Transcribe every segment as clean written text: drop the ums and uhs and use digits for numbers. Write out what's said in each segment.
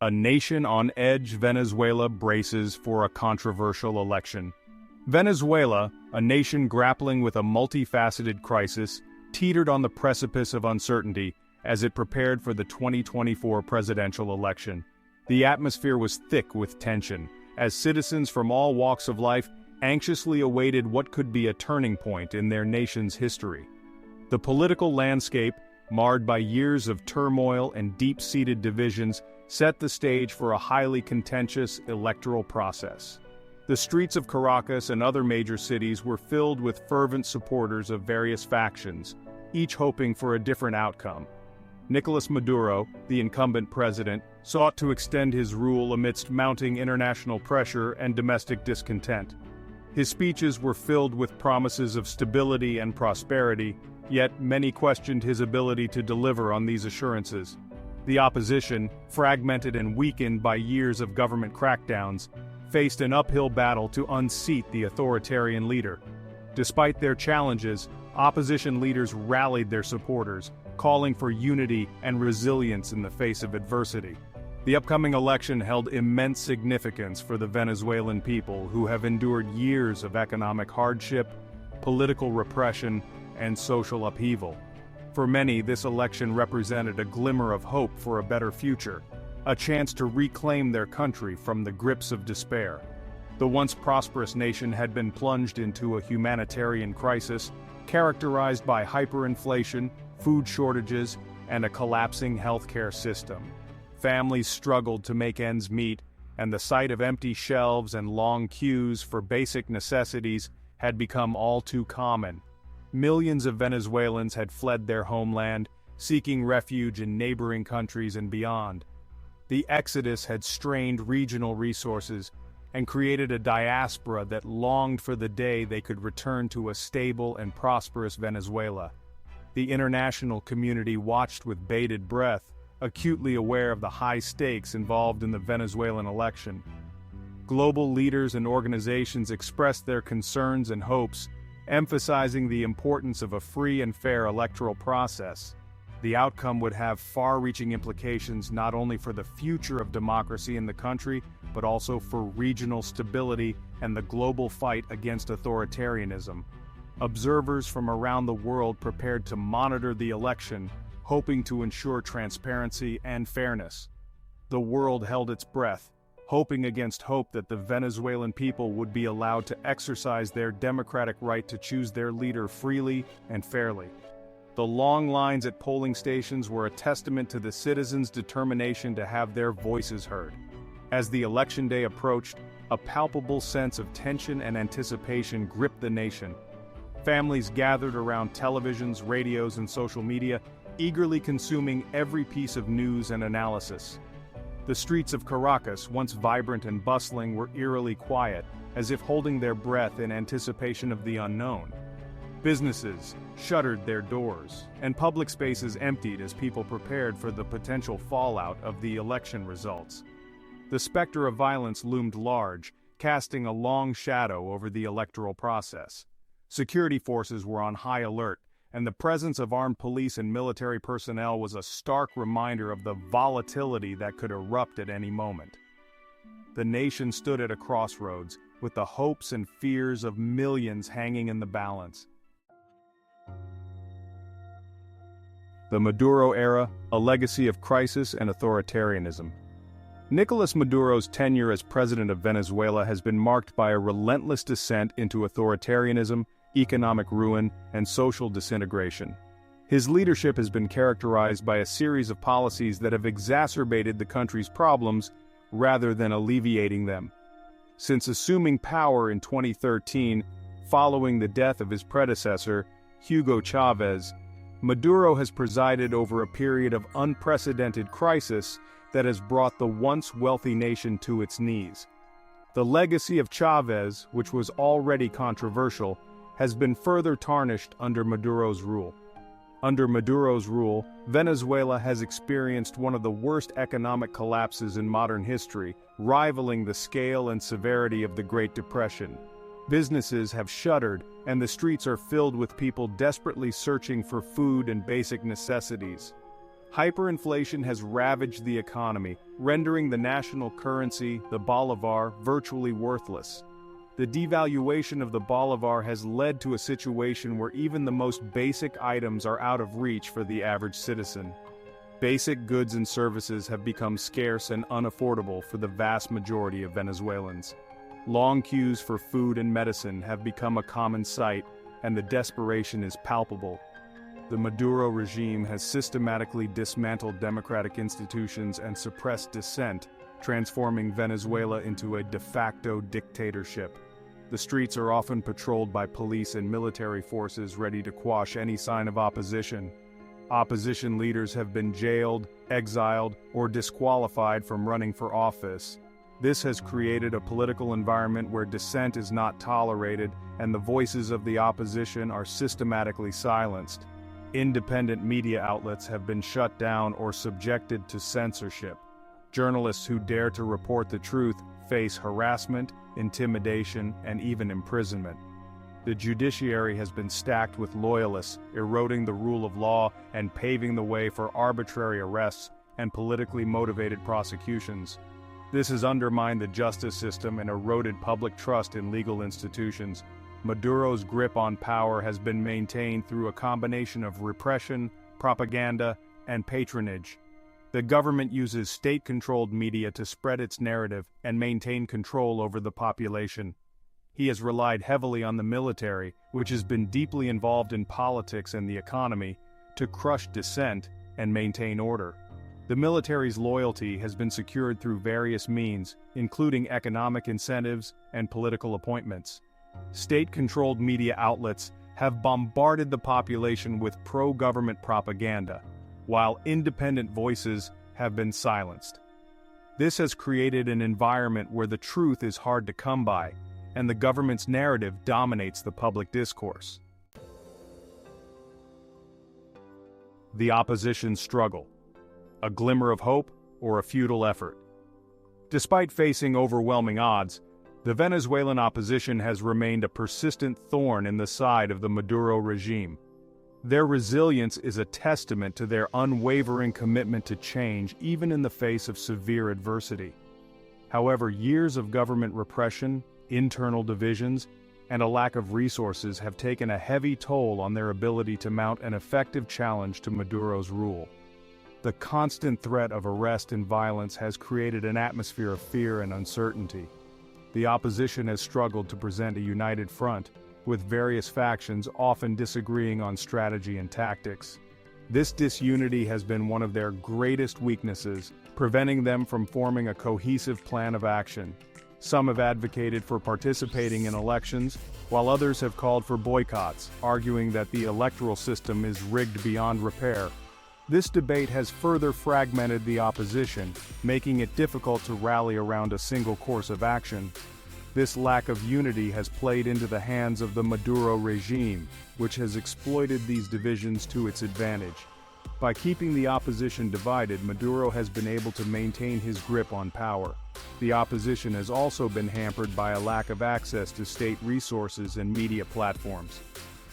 A nation on edge, Venezuela braces for a controversial election. Venezuela, a nation grappling with a multifaceted crisis, teetered on the precipice of uncertainty as it prepared for the 2024 presidential election. The atmosphere was thick with tension, as citizens from all walks of life anxiously awaited what could be a turning point in their nation's history. The political landscape, marred by years of turmoil and deep-seated divisions, set the stage for a highly contentious electoral process. The streets of Caracas and other major cities were filled with fervent supporters of various factions, each hoping for a different outcome. Nicolás Maduro, the incumbent president, sought to extend his rule amidst mounting international pressure and domestic discontent. His speeches were filled with promises of stability and prosperity, yet many questioned his ability to deliver on these assurances. The opposition, fragmented and weakened by years of government crackdowns, faced an uphill battle to unseat the authoritarian leader. Despite their challenges, opposition leaders rallied their supporters, calling for unity and resilience in the face of adversity. The upcoming election held immense significance for the Venezuelan people, who have endured years of economic hardship, political repression, and social upheaval. For many, this election represented a glimmer of hope for a better future, a chance to reclaim their country from the grips of despair. The once prosperous nation had been plunged into a humanitarian crisis, characterized by hyperinflation, food shortages, and a collapsing healthcare system. Families struggled to make ends meet, and the sight of empty shelves and long queues for basic necessities had become all too common. Millions of Venezuelans had fled their homeland, seeking refuge in neighboring countries and beyond. The exodus had strained regional resources and created a diaspora that longed for the day they could return to a stable and prosperous Venezuela. The international community watched with bated breath, acutely aware of the high stakes involved in the Venezuelan election. Global leaders and organizations expressed their concerns and hopes, emphasizing the importance of a free and fair electoral process. The outcome would have far-reaching implications not only for the future of democracy in the country, but also for regional stability and the global fight against authoritarianism. Observers from around the world prepared to monitor the election, hoping to ensure transparency and fairness. The world held its breath, hoping against hope that the Venezuelan people would be allowed to exercise their democratic right to choose their leader freely and fairly. The long lines at polling stations were a testament to the citizens' determination to have their voices heard. As the election day approached, a palpable sense of tension and anticipation gripped the nation. Families gathered around televisions, radios, and social media, eagerly consuming every piece of news and analysis. The streets of Caracas, once vibrant and bustling, were eerily quiet, as if holding their breath in anticipation of the unknown. Businesses shuttered their doors, and public spaces emptied as people prepared for the potential fallout of the election results. The specter of violence loomed large, casting a long shadow over the electoral process. Security forces were on high alert, and the presence of armed police and military personnel was a stark reminder of the volatility that could erupt at any moment. The nation stood at a crossroads, with the hopes and fears of millions hanging in the balance. The Maduro era, a legacy of crisis and authoritarianism. Nicolás Maduro's tenure as president of Venezuela has been marked by a relentless descent into authoritarianism, economic ruin, and social disintegration. His leadership has been characterized by a series of policies that have exacerbated the country's problems rather than alleviating them. Since assuming power in 2013, following the death of his predecessor, Hugo Chavez, Maduro has presided over a period of unprecedented crisis that has brought the once wealthy nation to its knees. The legacy of Chavez, which was already controversial, has been further tarnished under Maduro's rule. Under Maduro's rule, Venezuela has experienced one of the worst economic collapses in modern history, rivaling the scale and severity of the Great Depression. Businesses have shuttered, and the streets are filled with people desperately searching for food and basic necessities. Hyperinflation has ravaged the economy, rendering the national currency, the bolivar, virtually worthless. The devaluation of the bolivar has led to a situation where even the most basic items are out of reach for the average citizen. Basic goods and services have become scarce and unaffordable for the vast majority of Venezuelans. Long queues for food and medicine have become a common sight, and the desperation is palpable. The Maduro regime has systematically dismantled democratic institutions and suppressed dissent, transforming Venezuela into a de facto dictatorship. The streets are often patrolled by police and military forces ready to quash any sign of opposition. Opposition leaders have been jailed, exiled, or disqualified from running for office. This has created a political environment where dissent is not tolerated and the voices of the opposition are systematically silenced. Independent media outlets have been shut down or subjected to censorship. Journalists who dare to report the truth face harassment, intimidation, and even imprisonment. The judiciary has been stacked with loyalists, eroding the rule of law and paving the way for arbitrary arrests and politically motivated prosecutions. This has undermined the justice system and eroded public trust in legal institutions. Maduro's grip on power has been maintained through a combination of repression, propaganda, and patronage. The government uses state-controlled media to spread its narrative and maintain control over the population. He has relied heavily on the military, which has been deeply involved in politics and the economy, to crush dissent and maintain order. The military's loyalty has been secured through various means, including economic incentives and political appointments. State-controlled media outlets have bombarded the population with pro-government propaganda, while independent voices have been silenced. This has created an environment where the truth is hard to come by, and the government's narrative dominates the public discourse. The opposition's struggle. A glimmer of hope or a futile effort? Despite facing overwhelming odds, the Venezuelan opposition has remained a persistent thorn in the side of the Maduro regime. Their resilience is a testament to their unwavering commitment to change even in the face of severe adversity. However, years of government repression, internal divisions, and a lack of resources have taken a heavy toll on their ability to mount an effective challenge to Maduro's rule. The constant threat of arrest and violence has created an atmosphere of fear and uncertainty. The opposition has struggled to present a united front, with various factions often disagreeing on strategy and tactics. This disunity has been one of their greatest weaknesses, preventing them from forming a cohesive plan of action. Some have advocated for participating in elections, while others have called for boycotts, arguing that the electoral system is rigged beyond repair. This debate has further fragmented the opposition, making it difficult to rally around a single course of action. This lack of unity has played into the hands of the Maduro regime, which has exploited these divisions to its advantage. By keeping the opposition divided, Maduro has been able to maintain his grip on power. The opposition has also been hampered by a lack of access to state resources and media platforms.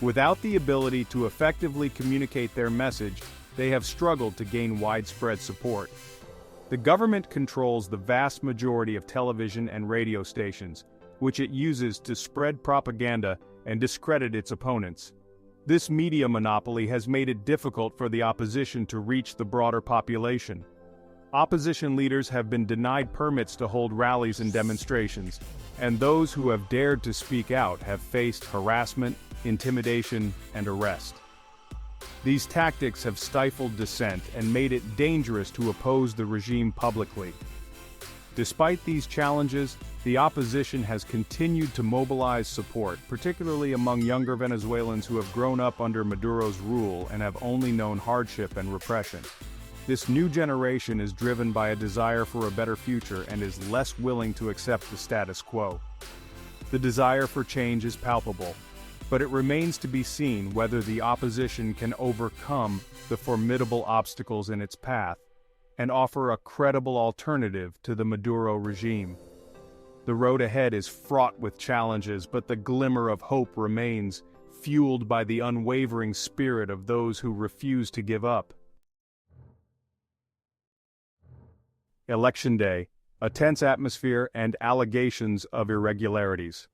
Without the ability to effectively communicate their message, they have struggled to gain widespread support. The government controls the vast majority of television and radio stations, which it uses to spread propaganda and discredit its opponents. This media monopoly has made it difficult for the opposition to reach the broader population. Opposition leaders have been denied permits to hold rallies and demonstrations, and those who have dared to speak out have faced harassment, intimidation, and arrest. These tactics have stifled dissent and made it dangerous to oppose the regime publicly. Despite these challenges, the opposition has continued to mobilize support, particularly among younger Venezuelans who have grown up under Maduro's rule and have only known hardship and repression. This new generation is driven by a desire for a better future and is less willing to accept the status quo. The desire for change is palpable, but it remains to be seen whether the opposition can overcome the formidable obstacles in its path and offer a credible alternative to the Maduro regime. The road ahead is fraught with challenges, but the glimmer of hope remains, fueled by the unwavering spirit of those who refuse to give up. Election day, a tense atmosphere and allegations of irregularities.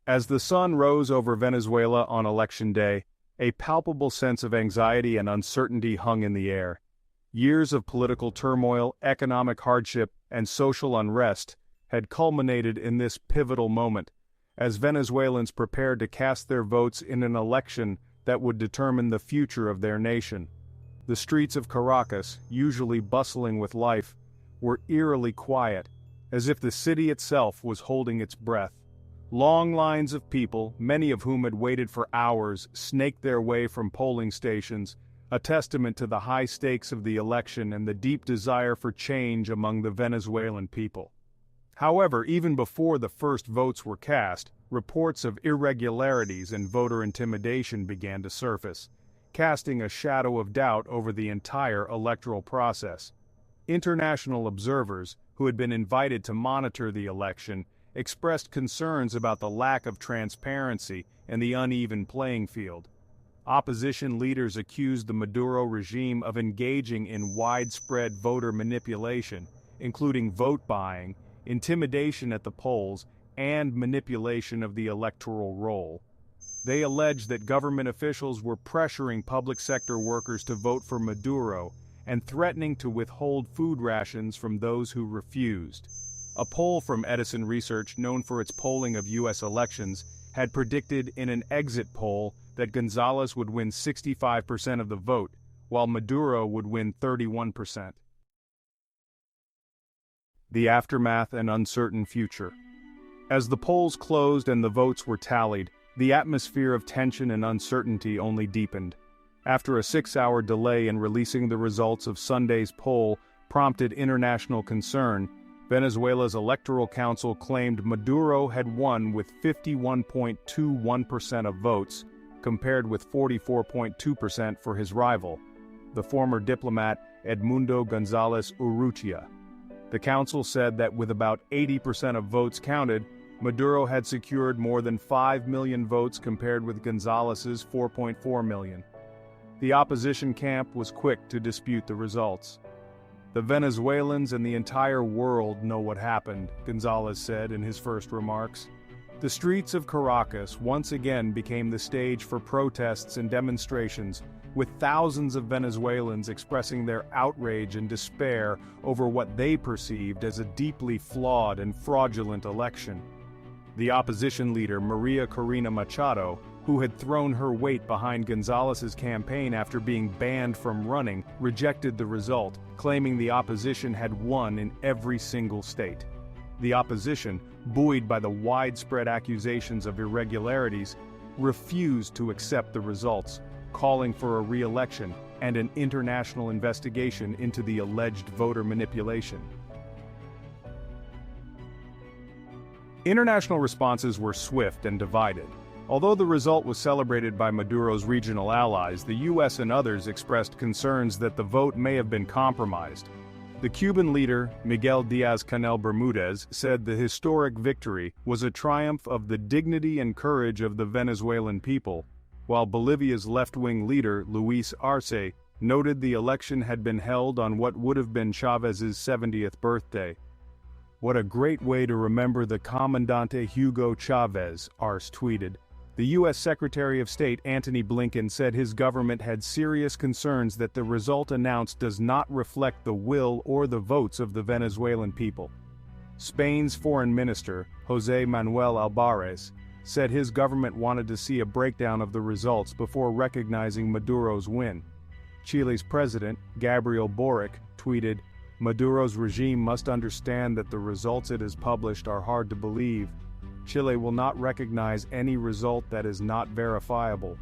As the sun rose over Venezuela on election day, a palpable sense of anxiety and uncertainty hung in the air. Years of political turmoil, economic hardship, and social unrest had culminated in this pivotal moment, as Venezuelans prepared to cast their votes in an election that would determine the future of their nation. The streets of Caracas, usually bustling with life, were eerily quiet, as if the city itself was holding its breath. Long lines of people, many of whom had waited for hours, snaked their way from polling stations, a testament to the high stakes of the election and the deep desire for change among the Venezuelan people. However, even before the first votes were cast, reports of irregularities and voter intimidation began to surface, casting a shadow of doubt over the entire electoral process. International observers, who had been invited to monitor the election, expressed concerns about the lack of transparency and the uneven playing field. Opposition leaders accused the Maduro regime of engaging in widespread voter manipulation, including vote buying, intimidation at the polls, and manipulation of the electoral roll. They alleged that government officials were pressuring public sector workers to vote for Maduro and threatening to withhold food rations from those who refused. A poll from Edison Research, known for its polling of U.S. elections, had predicted in an exit poll that Gonzalez would win 65% of the vote, while Maduro would win 31%. The aftermath and uncertain future. As the polls closed and the votes were tallied, the atmosphere of tension and uncertainty only deepened. After a 6-hour delay in releasing the results of Sunday's poll prompted international concern, Venezuela's Electoral Council claimed Maduro had won with 51.21% of votes, compared with 44.2% for his rival, the former diplomat Edmundo González Urrutia. The council said that with about 80% of votes counted, Maduro had secured more than 5 million votes compared with González's 4.4 million. The opposition camp was quick to dispute the results. "The Venezuelans and the entire world know what happened," González said in his first remarks. The streets of Caracas once again became the stage for protests and demonstrations, with thousands of Venezuelans expressing their outrage and despair over what they perceived as a deeply flawed and fraudulent election. The opposition leader Maria Corina Machado, who had thrown her weight behind González's campaign after being banned from running, rejected the result, claiming the opposition had won in every single state. The opposition, buoyed by the widespread accusations of irregularities, refused to accept the results, calling for a re-election and an international investigation into the alleged voter manipulation. International responses were swift and divided. Although the result was celebrated by Maduro's regional allies, the U.S. and others expressed concerns that the vote may have been compromised. The Cuban leader, Miguel Díaz-Canel Bermúdez, said the historic victory was a triumph of the dignity and courage of the Venezuelan people, while Bolivia's left-wing leader, Luis Arce, noted the election had been held on what would have been Chávez's 70th birthday. "What a great way to remember the Comandante Hugo Chávez," Arce tweeted. The U.S. Secretary of State Antony Blinken said his government had serious concerns that the result announced does not reflect the will or the votes of the Venezuelan people. Spain's Foreign Minister, José Manuel Álvarez, said his government wanted to see a breakdown of the results before recognizing Maduro's win. Chile's President, Gabriel Boric, tweeted, "Maduro's regime must understand that the results it has published are hard to believe. Chile will not recognize any result that is not verifiable."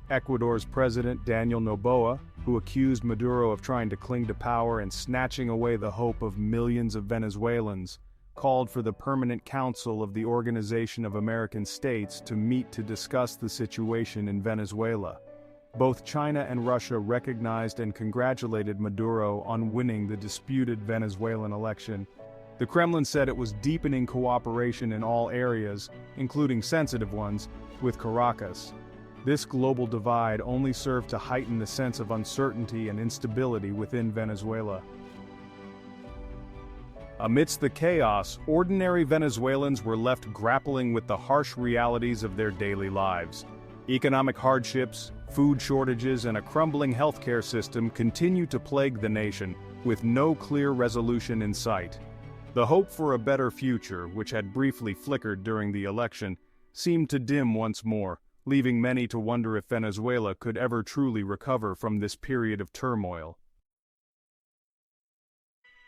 Ecuador's President Daniel Noboa, who accused Maduro of trying to cling to power and snatching away the hope of millions of Venezuelans, called for the Permanent Council of the Organization of American States to meet to discuss the situation in Venezuela. Both China and Russia recognized and congratulated Maduro on winning the disputed Venezuelan election. The Kremlin said it was deepening cooperation in all areas, including sensitive ones, with Caracas. This global divide only served to heighten the sense of uncertainty and instability within Venezuela. Amidst the chaos, ordinary Venezuelans were left grappling with the harsh realities of their daily lives. Economic hardships, food shortages, and a crumbling healthcare system continue to plague the nation, with no clear resolution in sight. The hope for a better future, which had briefly flickered during the election, seemed to dim once more, leaving many to wonder if Venezuela could ever truly recover from this period of turmoil.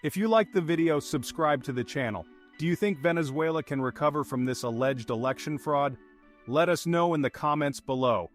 If you liked the video, subscribe to the channel. Do you think Venezuela can recover from this alleged election fraud? Let us know in the comments below.